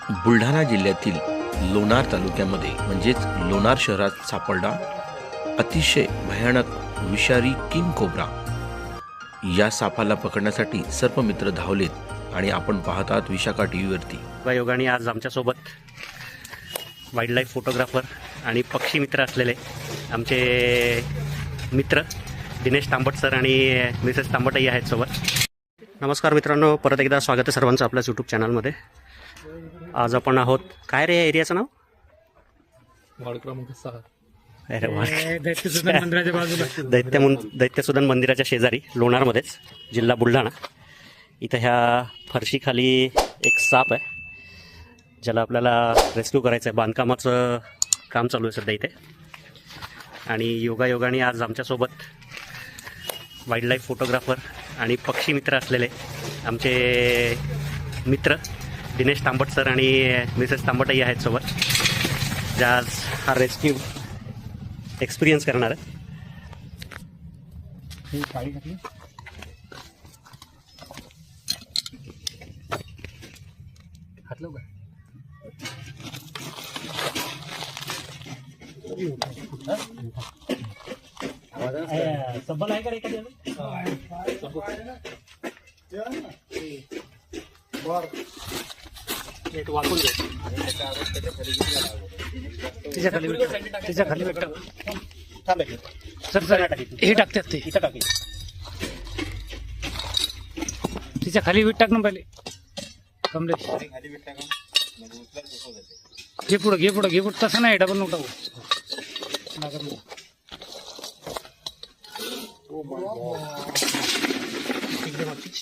बुलढाणा जिल्ह्यातील लोणार तालुक्यामध्ये म्हणजेच लोणार शहरात सापडला अतिशय भयानक विषारी किंग कोब्रा। या सापाला पकडण्यासाठी सर्व मित्र धावलेत आणि आपण पाहत आहात विशाखा टीव्हीवरती। योगाने आज आमच्यासोबत वाईल्डलाईफ फोटोग्राफर आणि पक्षी मित्र असलेले आमचे मित्र दिनेश तांबट सर आणि मिसेस तांबटही आहेत सोबत। नमस्कार मित्रांनो, परत एकदा स्वागत आहे सर्वांचं आपल्याच यूट्यूब चॅनलमध्ये। आज आपण आहोत काय रे एरियाचं नाव? वार्ड क्रमांक 6 दैत्यसुदन मंदिराच्या बाजूला, दैत्यसुदन मंदिराच्या शेजारी लोणारमध्येच, जिल्हा बुलढाणा। इथं ह्या फरशीखाली एक साप आहे ज्याला आपल्याला रेस्क्यू करायचं आहे। बांधकामाचं काम चालू आहे सध्या इथे आणि योगायोगाने आज आमच्यासोबत वाईल्डलाईफ फोटोग्राफर आणि पक्षी मित्र असलेले आमचे मित्र दिनेश तांबट सर आणि मिसेस तांबटही आहेत सोबत, ज्या आज हा रेस्क्यू एक्सपिरियन्स करणार आहे। सब्बल आहे का रे एखाद्या? एक वाकून दे, तिच्या खाली भेट सर सर हे टाकतात ते इथं टाकेल, तिच्या खाली वीट टाक ना पहिले कमलेश। घे पुढं तसं नाही डबल नोटा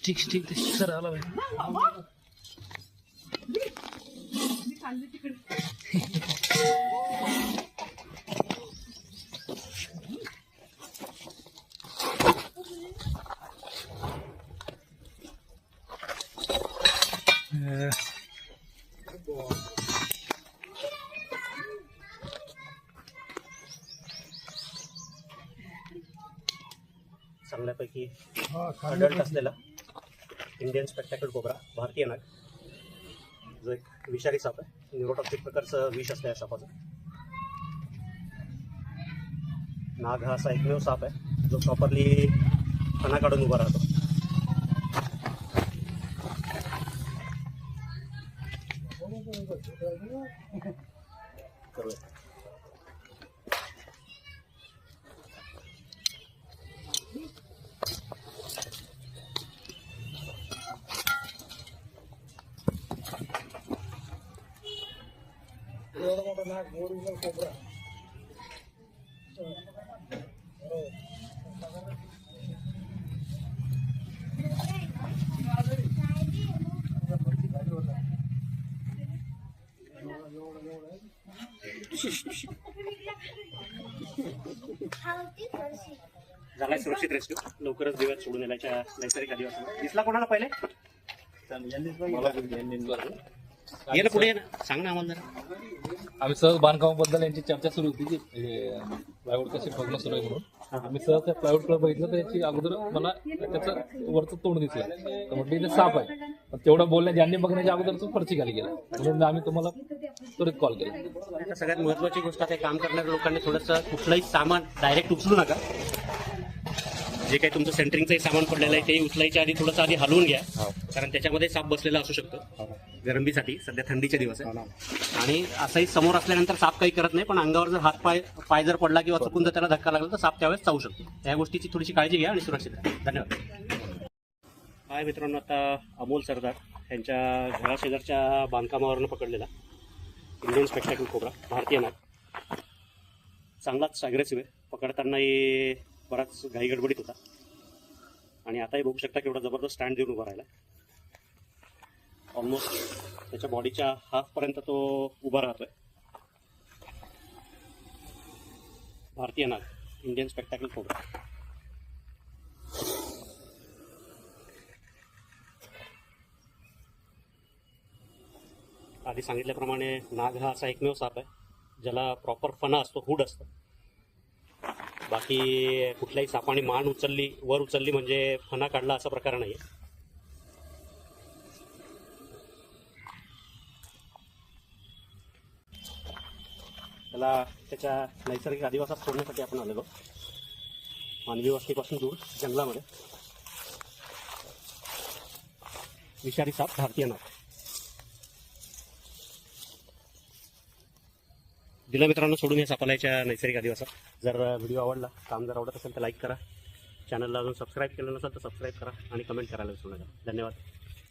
ठीक सर आला भाई। चांगल्यापैकी अडल्ट असलेला इंडियन स्पेक्टॅकल कोब्रा, भारतीय नाग, जो एक विषारी साप आहे। न्यूरोटॉक्सिक प्रकारचं विष असतं या सापाचं। नाग हा असा एकमेव साप आहे जो प्रॉपरली फणा काढून उभा राहतो। झालाय सुरक्षित रेस्क्यू, लवकरच दिव्यात सोडून येण्याच्या नैसर्गिक आदिवासी दिसला कोणाला पहिले ये ना पुढे, सांग ना आम्हाला जरा। आम्ही सहज बांधकामाबद्दल यांची चर्चा सुरू होती की प्लायवूड कसे बघणं सुरू आहे म्हणून। आम्ही सहज त्या प्लायवूडकडे बघितलं तर याची अगोदर मला त्याचं वरचं तोंड दिसलं, तर म्हटलं इथे साप आहे। तेवढं बोलण्या ज्यांनी बघण्याच्या अगोदर तो फरची खाली गेला, म्हणून आम्ही तुम्हाला त्वरित कॉल केला। सगळ्यात महत्वाची गोष्ट आहे, काम करणाऱ्या लोकांनी थोडंसं कुठलंही सामान डायरेक्ट उचलू नका। जे काही तुमचं सेंटरिंगचंही सामान पडलेलं आहे ते उचलायच्या आधी थोडंसं आधी हलवून घ्या, कारण त्याच्यामध्ये साप बसलेला असू शकतो गरमीसाठी। सध्या थंडीचे दिवस आहे आणि असंही समोर असल्यानंतर साप काही करत नाही, पण अंगावर जर हात पाय जर पडला किंवा चुकून जर त्याला धक्का लागला तर साप त्यावेळेस चावू शकतो। त्या गोष्टीची थोडीशी काळजी घ्या आणि सुरक्षित राहा। धन्यवाद। हाय मित्रांनो, आता अमोल सरदार यांच्या घराशेजारच्या बांधकामावरनं पकडलेला इंडियन स्पेक्टॅकल कोब्रा, भारतीय नाग, चांगलाच अग्रेसिव्ह आहे। पकडतानाही बराच घाई गडबडीत होता आणि आताही बघू शकता केवढा जबरदस्त स्टँड देऊन उभा राहिला। ऑलमोस्ट त्याच्या बॉडीच्या हाफपर्यंत तो उभा राहतोय। भारतीय नाग, इंडियन स्पेक्टॅकल कोब्रा। आधी सांगितल्याप्रमाणे नाग हा असा एकमेव साप आहे ज्याला प्रॉपर फणा असतो, हुड असतं। बाकी कुठल्याही सापाने मान उचलली, वर उचलली म्हणजे फणा काढला असा प्रकार नाही आहे। त्याला त्याच्या नैसर्गिक अधिवासात सोडण्यासाठी आपण आलेलो मानवी वस्तीपासून दूर जंगलामध्ये. विषारी साप भारतीय नाग. दिला मित्रांनो सोडून या सापाला याच्या नैसर्गिक अधिवासात. जर व्हिडिओ आवडला, काम जर आवडत असेल तर लाईक करा. चॅनलला अजून सबस्क्राईब केलं नसेल तर सबस्क्राईब करा आणि कमेंट करायला विसरू नका. धन्यवाद.